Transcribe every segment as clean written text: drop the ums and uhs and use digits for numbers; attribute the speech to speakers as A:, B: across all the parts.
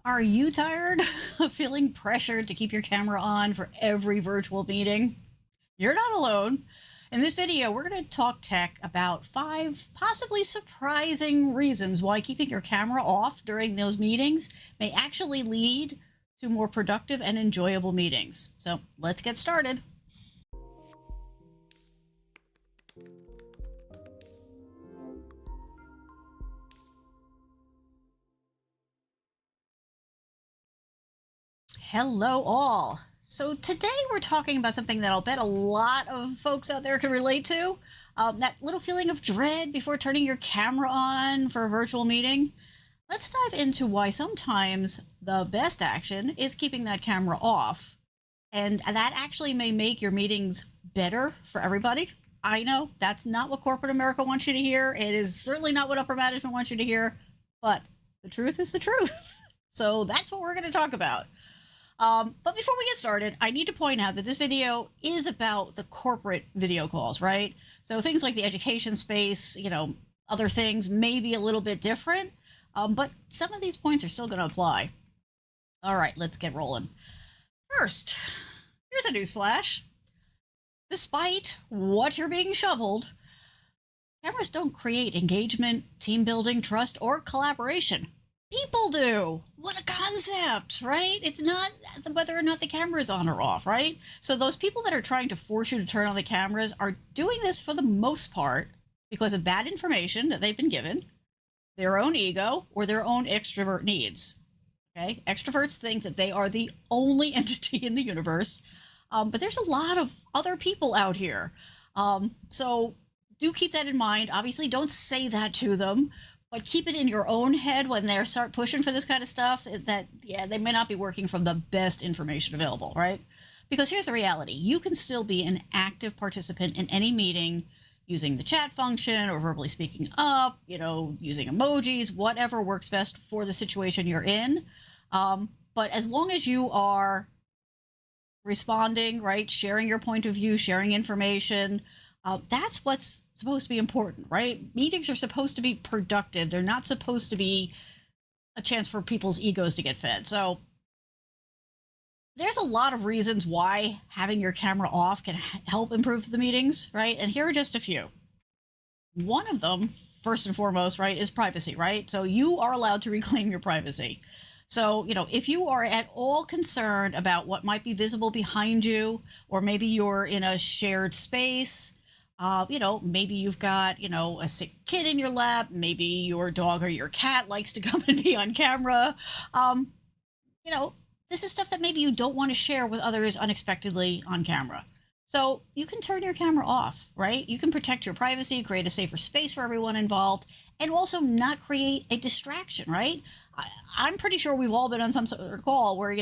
A: Are you tired of feeling pressured to keep your camera on for every virtual meeting? You're not alone. In this video, we're going to talk tech about 5 possibly surprising reasons why keeping your camera off during those meetings may actually lead to more productive and enjoyable meetings. So let's get started. Hello all. So today we're talking about something that I'll bet a lot of folks out there can relate to. That little feeling of dread before turning your camera on for a virtual meeting. Let's dive into why sometimes the best action is keeping that camera off. And that actually may make your meetings better for everybody. I know that's not what corporate America wants you to hear. It is certainly not what upper management wants you to hear, but the truth is the truth. So that's what we're going to talk about. But before we get started, I need to point out that this video is about the corporate video calls, right? So things like the education space, other things may be a little bit different, but some of these points are still going to apply. All right, let's get rolling. First, here's a newsflash. Despite what you're being shoveled, cameras don't create engagement, team building, trust, or collaboration. People do. What a concept, right? It's not whether or not the camera is on or off, right? So those people that are trying to force you to turn on the cameras are doing this for the most part because of bad information that they've been given, their own ego, or their own extrovert needs. Okay? Extroverts think that they are the only entity in the universe, but there's a lot of other people out here. So do keep that in mind. Obviously, don't say that to them. But keep it in your own head when they start pushing for this kind of stuff that, they may not be working from the best information available, right? Because here's the reality. You can still be an active participant in any meeting using the chat function or verbally speaking up, using emojis, whatever works best for the situation you're in. But as long as you are responding, right, sharing your point of view, sharing information, that's what's supposed to be important, right? Meetings are supposed to be productive. They're not supposed to be a chance for people's egos to get fed. So there's a lot of reasons why having your camera off can help improve the meetings, right? And here are just a few. One of them, first and foremost, right, is privacy, right? So you are allowed to reclaim your privacy. So, if you are at all concerned about what might be visible behind you, or maybe you're in a shared space, maybe you've got, a sick kid in your lap. Maybe your dog or your cat likes to come and be on camera. This is stuff that maybe you don't want to share with others unexpectedly on camera. So you can turn your camera off, right? You can protect your privacy, create a safer space for everyone involved, and also not create a distraction, right? I'm pretty sure we've all been on some sort of call where,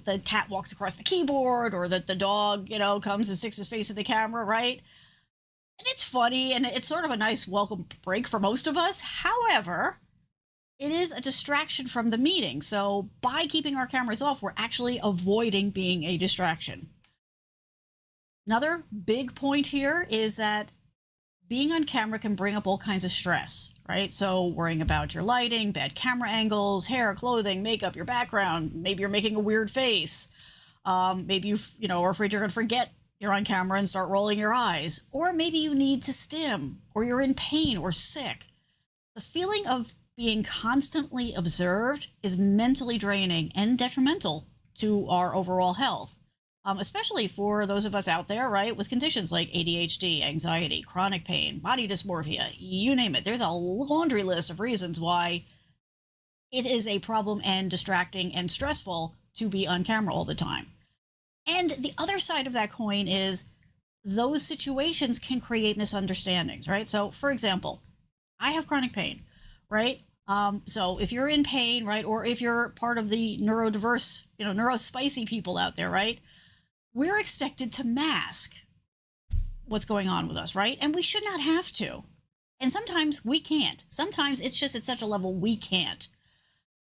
A: the cat walks across the keyboard, or that the dog, comes and sticks his face in the camera, right? And it's funny, and it's sort of a nice welcome break for most of us. However, it is a distraction from the meeting. So by keeping our cameras off, we're actually avoiding being a distraction. Another big point here is that being on camera can bring up all kinds of stress, right? So worrying about your lighting, bad camera angles, hair, clothing, makeup, your background. Maybe you're making a weird face. Maybe you are afraid you're going to forget you're on camera and start rolling your eyes. Or maybe you need to stim, or you're in pain or sick. The feeling of being constantly observed is mentally draining and detrimental to our overall health. Especially for those of us out there, right, with conditions like ADHD, anxiety, chronic pain, body dysmorphia, you name it. There's a laundry list of reasons why it is a problem and distracting and stressful to be on camera all the time. And the other side of that coin is those situations can create misunderstandings, right? So, for example, I have chronic pain, right? So if you're in pain, right, or if you're part of the neurodiverse, neurospicy people out there, right, we're expected to mask what's going on with us, right? And we should not have to. And sometimes we can't. Sometimes it's just at such a level we can't.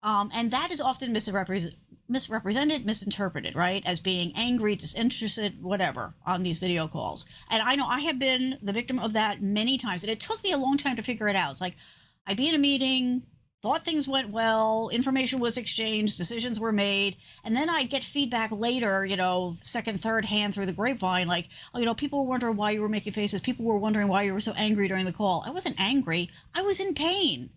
A: And that is often misrepresented, misinterpreted, right? As being angry, disinterested, whatever, on these video calls. And I know I have been the victim of that many times. And it took me a long time to figure it out. It's like, I'd be in a meeting, thought things went well, information was exchanged, decisions were made, and then I'd get feedback later, second, third hand through the grapevine, like, oh, people were wondering why you were making faces. People were wondering why you were so angry during the call. I wasn't angry. I was in pain.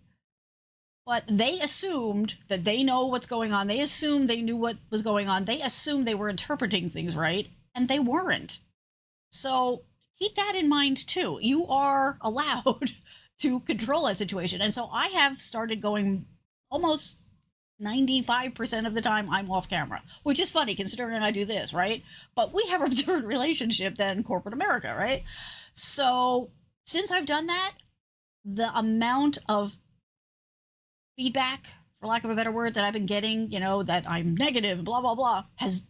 A: But they assumed that they know what's going on. They assumed they knew what was going on. They assumed they were interpreting things right, and they weren't. So keep that in mind, too. You are allowed to control that situation. And so I have started going almost 95% of the time I'm off camera, which is funny considering I do this, right? But we have a different relationship than corporate America, right? So since I've done that, the amount of feedback, for lack of a better word, that I've been getting, that I'm negative, blah, blah, blah, has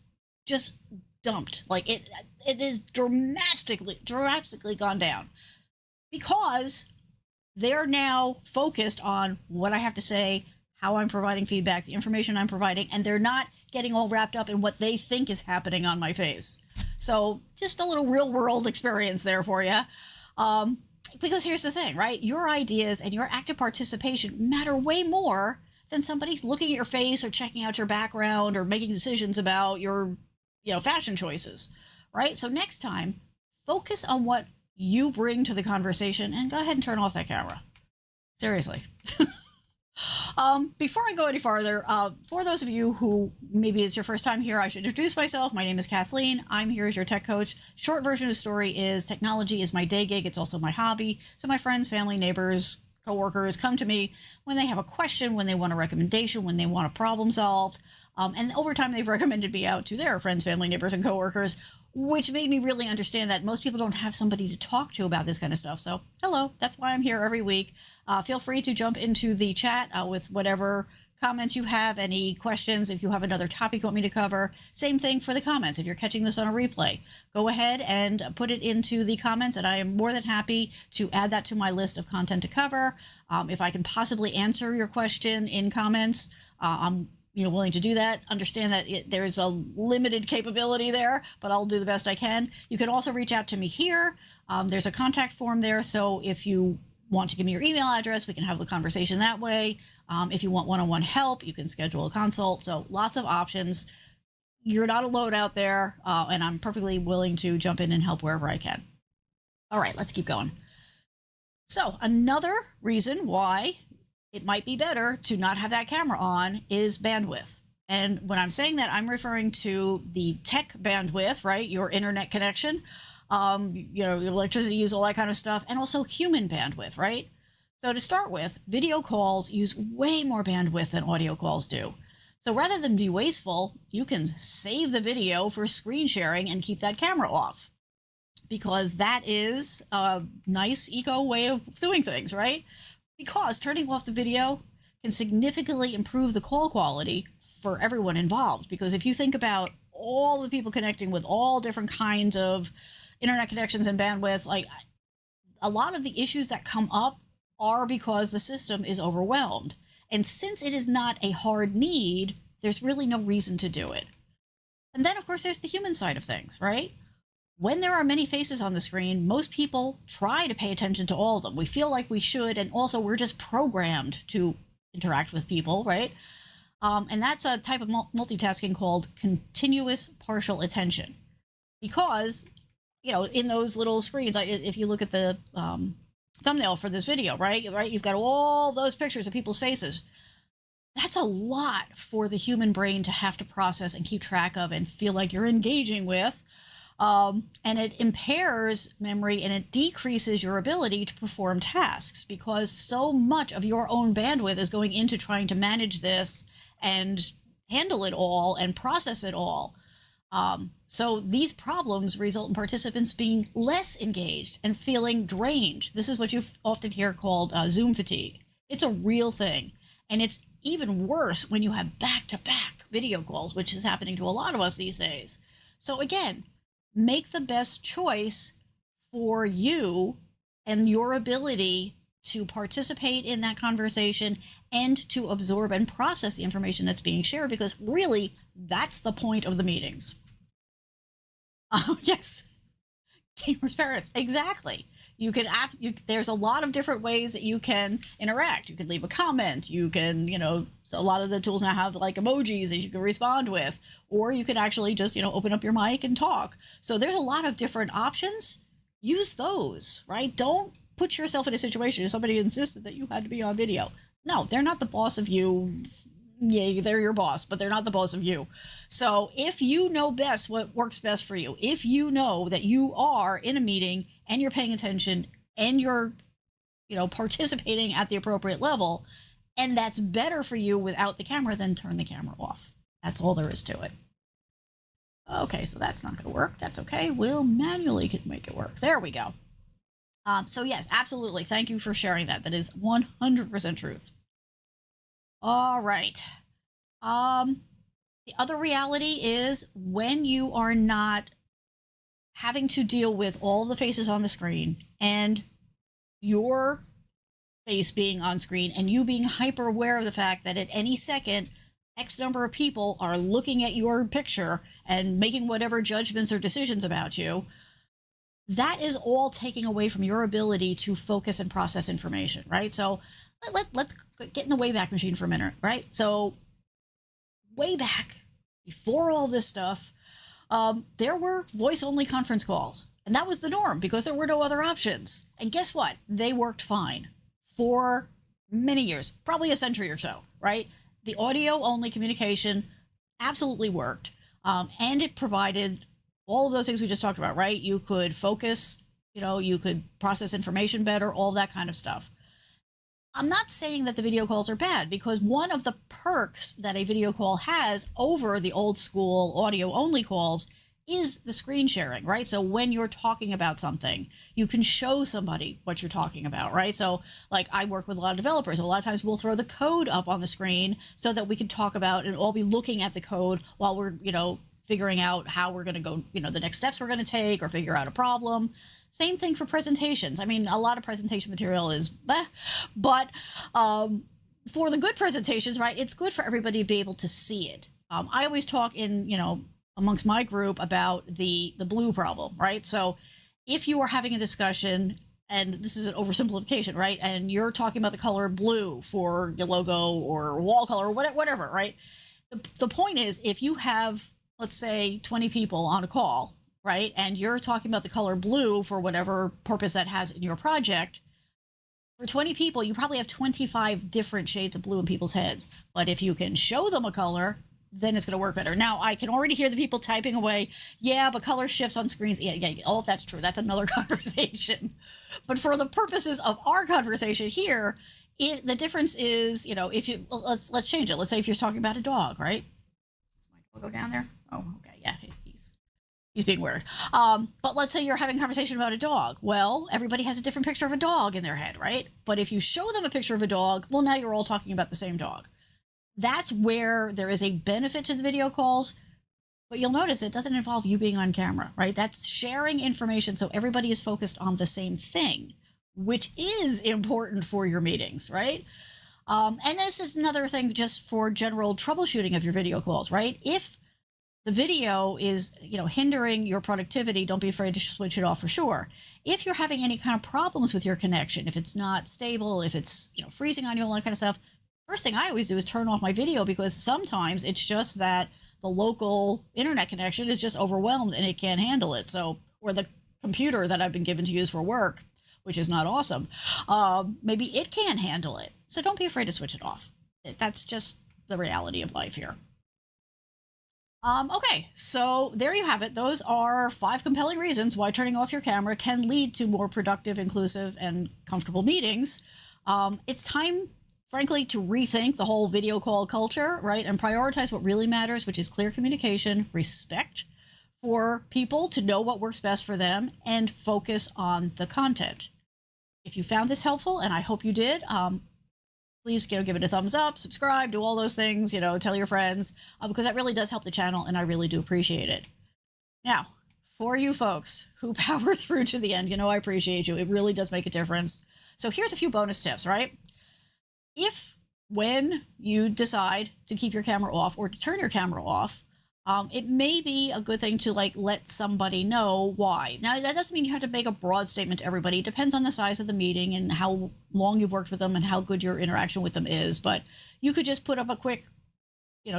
A: just dumped. Like it is drastically gone down because they're now focused on what I have to say, how I'm providing feedback, the information I'm providing, and they're not getting all wrapped up in what they think is happening on my face. So just a little real world experience there for you. Because here's the thing, right? Your ideas and your active participation matter way more than somebody's looking at your face or checking out your background or making decisions about your, fashion choices, right? So next time, focus on what you bring to the conversation and go ahead and turn off that camera. Seriously. Before I go any farther, for those of you who maybe it's your first time here, I should introduce myself. My name is Kathleen. I'm here as your tech coach. Short version of the story is technology is my day gig. It's also my hobby. So my friends, family, neighbors, coworkers come to me when they have a question, when they want a recommendation, when they want a problem solved. And over time, they've recommended me out to their friends, family, neighbors, and coworkers, which made me really understand that most people don't have somebody to talk to about this kind of stuff. So hello, that's why I'm here every week. Feel free to jump into the chat with whatever comments you have, any questions. If you have another topic you want me to cover, same thing for the comments. If you're catching this on a replay, go ahead and put it into the comments, and I am more than happy to add that to my list of content to cover. If I can possibly answer your question in comments, I'm willing to do that. Understand that there's a limited capability there, but I'll do the best I can. You can also reach out to me here. There's a contact form there, so if you want to give me your email address, we can have a conversation that way. If you want one-on-one help, you can schedule a consult. So lots of options. You're not alone out there, and I'm perfectly willing to jump in and help wherever I can. All right, let's keep going. So another reason why it might be better to not have that camera on is bandwidth. And when I'm saying that, I'm referring to the tech bandwidth, right? Your internet connection, electricity use, all that kind of stuff, and also human bandwidth, right? So to start with, video calls use way more bandwidth than audio calls do. So rather than be wasteful, you can save the video for screen sharing and keep that camera off, because that is a nice eco way of doing things, right? Because turning off the video can significantly improve the call quality for everyone involved. Because if you think about all the people connecting with all different kinds of internet connections and bandwidth, like a lot of the issues that come up are because the system is overwhelmed. And since it is not a hard need, there's really no reason to do it. And then, of course, there's the human side of things, right? When there are many faces on the screen, most people try to pay attention to all of them. We feel like we should, and also we're just programmed to interact with people, right? And that's a type of multitasking called continuous partial attention. Because, in those little screens, if you look at the thumbnail for this video, right? You've got all those pictures of people's faces. That's a lot for the human brain to have to process and keep track of and feel like you're engaging with. And it impairs memory and it decreases your ability to perform tasks because so much of your own bandwidth is going into trying to manage this and handle it all and process it all. So these problems result in participants being less engaged and feeling drained. This is what you often hear called Zoom fatigue. It's a real thing. And it's even worse when you have back-to-back video calls, which is happening to a lot of us these days. So again, make the best choice for you and your ability to participate in that conversation and to absorb and process the information that's being shared, because really that's the point of the meetings. Oh, yes. Gamers' parents. Exactly. there's a lot of different ways that you can interact. You can leave a comment. You can, so a lot of the tools now have like emojis that you can respond with, or you can actually just, open up your mic and talk. So there's a lot of different options. Use those, right? Don't put yourself in a situation if somebody insisted that you had to be on video. No, they're not the boss of you. Yeah, they're your boss, but they're not the boss of you. So if you know best what works best for you, if you know that you are in a meeting and you're paying attention and you're, participating at the appropriate level, and that's better for you without the camera, then turn the camera off. That's all there is to it. Okay, so that's not going to work. That's okay. We'll manually make it work. There we go. So yes, absolutely. Thank you for sharing that. That is 100% truth. All right. The other reality is when you are not having to deal with all the faces on the screen and your face being on screen and you being hyper aware of the fact that at any second, X number of people are looking at your picture and making whatever judgments or decisions about you, that is all taking away from your ability to focus and process information, right? So let's get in the Wayback Machine for a minute, right? So way back, before all this stuff, there were voice-only conference calls. And that was the norm because there were no other options. And guess what? They worked fine for many years, probably a century or so, right? The audio-only communication absolutely worked. And it provided all of those things we just talked about, right? You could focus, you could process information better, all that kind of stuff. I'm not saying that the video calls are bad, because one of the perks that a video call has over the old school audio only calls is the screen sharing, right? So when you're talking about something, you can show somebody what you're talking about, right? So like I work with a lot of developers. A lot of times we'll throw the code up on the screen so that we can talk about and all be looking at the code while we're, figuring out how we're going to go, the next steps we're going to take or figure out a problem. Same thing for presentations. I mean, a lot of presentation material is but for the good presentations, right, it's good for everybody to be able to see it. I always talk in, amongst my group about the blue problem, right? So if you are having a discussion, and this is an oversimplification, right, and you're talking about the color blue for your logo or wall color or whatever, right? The point is, if you have, let's say, 20 people on a call, right, and you're talking about the color blue for whatever purpose that has in your project, for 20 people, you probably have 25 different shades of blue in people's heads. But if you can show them a color, then it's going to work better. Now, I can already hear the people typing away, yeah, but color shifts on screens. Yeah, all of that's true. That's another conversation. But for the purposes of our conversation here, the difference is, if you, let's change it. Let's say if you're talking about a dog, right? Does my dog go down there? Oh, okay, yeah, he's being weird. But let's say you're having a conversation about a dog. Well, everybody has a different picture of a dog in their head, right? But if you show them a picture of a dog, well, now you're all talking about the same dog. That's where there is a benefit to the video calls, but you'll notice it doesn't involve you being on camera, right? That's sharing information so everybody is focused on the same thing, which is important for your meetings, right? And this is another thing just for general troubleshooting of your video calls, right? If the video is, hindering your productivity, don't be afraid to switch it off for sure. If you're having any kind of problems with your connection, if it's not stable, if it's, freezing on you, all that kind of stuff, first thing I always do is turn off my video, because sometimes it's just that the local internet connection is just overwhelmed and it can't handle it. So, or the computer that I've been given to use for work, which is not awesome, maybe it can't handle it. So don't be afraid to switch it off. That's just the reality of life here. Okay, so there you have it. Those are 5 compelling reasons why turning off your camera can lead to more productive, inclusive, and comfortable meetings. It's time, frankly, to rethink the whole video call culture, right? And prioritize what really matters, which is clear communication, respect for people to know what works best for them, and focus on the content. If you found this helpful, and I hope you did, please give it a thumbs up, subscribe, do all those things, tell your friends, because that really does help the channel, and I really do appreciate it. Now, for you folks who power through to the end, I appreciate you. It really does make a difference. So here's a few bonus tips, right? When you decide to keep your camera off or to turn your camera off, it may be a good thing to like let somebody know why. Now, that doesn't mean you have to make a broad statement to everybody. It depends on the size of the meeting and how long you've worked with them and how good your interaction with them is. But you could just put up a quick,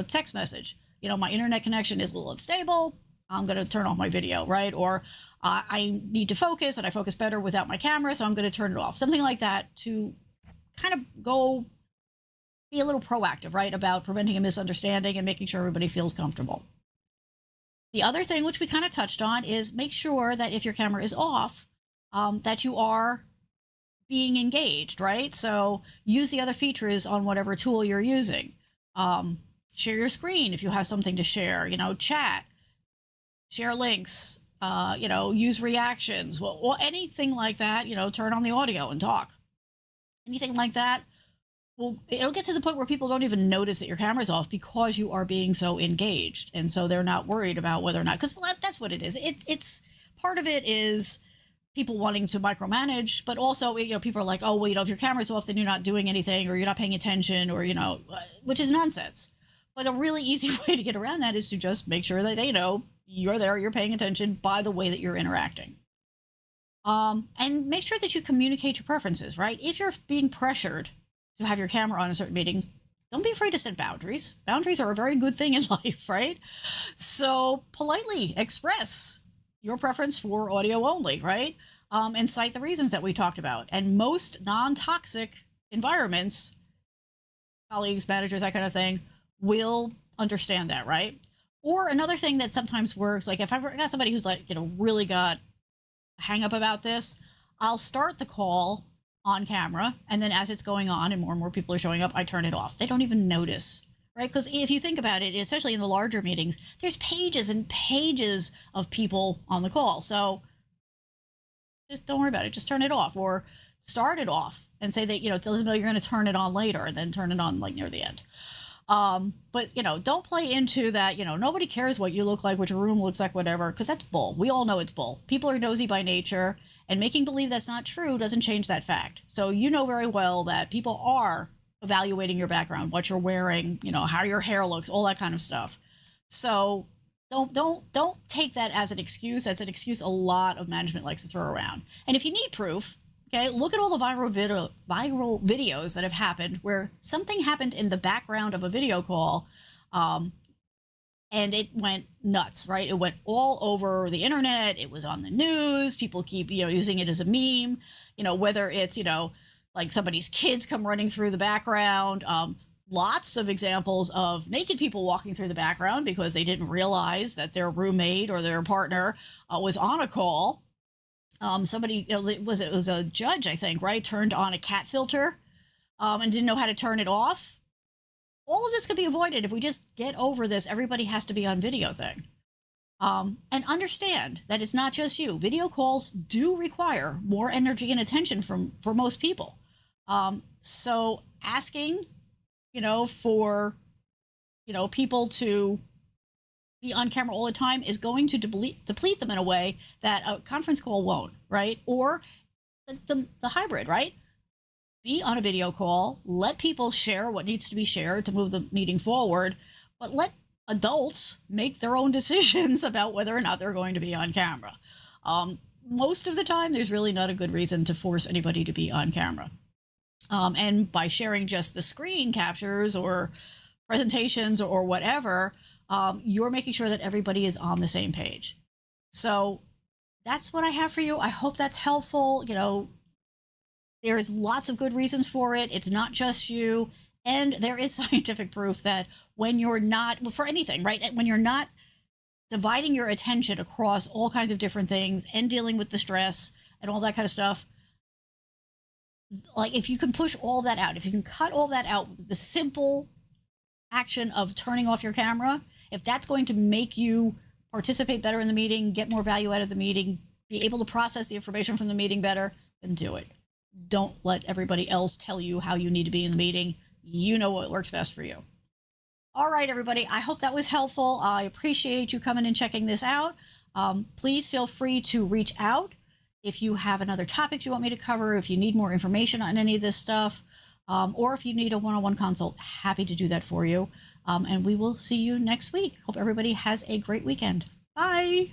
A: text message. My internet connection is a little unstable. I'm going to turn off my video, right? Or I need to focus and I focus better without my camera, so I'm going to turn it off. Something like that to kind of go be a little proactive, right? About preventing a misunderstanding and making sure everybody feels comfortable. The other thing, which we kind of touched on, is make sure that if your camera is off, that you are being engaged, right? So use the other features on whatever tool you're using. Share your screen if you have something to share, chat, share links, use reactions, well, anything like that, turn on the audio and talk. Anything like that. Well, it'll get to the point where people don't even notice that your camera's off because you are being so engaged. And so they're not worried about whether or not, because that's what it is. It's part of it is people wanting to micromanage, but also, people are like, oh, well, if your camera's off, then you're not doing anything or you're not paying attention or, which is nonsense. But a really easy way to get around that is to just make sure that they know you're there, you're paying attention by the way that you're interacting. And make sure that you communicate your preferences, right? If you're being pressured to have your camera on a certain meeting, don't be afraid to set boundaries. Boundaries are a very good thing in life, right? So politely express your preference for audio only, right? And cite the reasons that we talked about. And most non-toxic environments, colleagues, managers, that kind of thing, will understand that, right? Or another thing that sometimes works, like if I've got somebody who's like, really got a hang up about this, I'll start the call on camera, and then as it's going on and more people are showing up, I turn it off. They don't even notice, right? Because if you think about it, especially in the larger meetings, there's pages and pages of people on the call. So just don't worry about it. Just turn it off or start it off and say that, tell them you're going to turn it on later and then turn it on like near the end. But, don't play into that, nobody cares what you look like, what your room looks like, whatever, because that's bull. We all know it's bull. People are nosy by nature, and making believe that's not true doesn't change that fact. So you know very well that people are evaluating your background, what you're wearing, how your hair looks, all that kind of stuff. So don't take that as an excuse. That's an excuse a lot of management likes to throw around. And if you need proof, okay, look at all the viral videos that have happened where something happened in the background of a video call, and it went nuts, right? It went all over the internet. It was on the news. People keep, using it as a meme, whether it's, like somebody's kids come running through the background. Lots of examples of naked people walking through the background because they didn't realize that their roommate or their partner was on a call. Somebody, it was a judge, I think, right, turned on a cat filter and didn't know how to turn it off. All of this could be avoided if we just get over this everybody has to be on video thing. And understand that it's not just you. Video calls do require more energy and attention for most people. So asking, for, people to be on camera all the time is going to deplete them in a way that a conference call won't, right? Or the hybrid, right? Be on a video call, let people share what needs to be shared to move the meeting forward, but let adults make their own decisions about whether or not they're going to be on camera. Most of the time, there's really not a good reason to force anybody to be on camera. And by sharing just the screen captures or presentations or whatever, you're making sure that everybody is on the same page. So that's what I have for you. I hope that's helpful. There's lots of good reasons for it. It's not just you. And there is scientific proof that when you're not, for anything, right? When you're not dividing your attention across all kinds of different things and dealing with the stress and all that kind of stuff, like if you can push all that out, if you can cut all that out, the simple action of turning off your camera, if that's going to make you participate better in the meeting, get more value out of the meeting, be able to process the information from the meeting better, then do it. Don't let everybody else tell you how you need to be in the meeting. You know what works best for you. All right, everybody. I hope that was helpful. I appreciate you coming and checking this out. Please feel free to reach out if you have another topic you want me to cover, if you need more information on any of this stuff, or if you need a one-on-one consult, happy to do that for you. And we will see you next week. Hope everybody has a great weekend. Bye.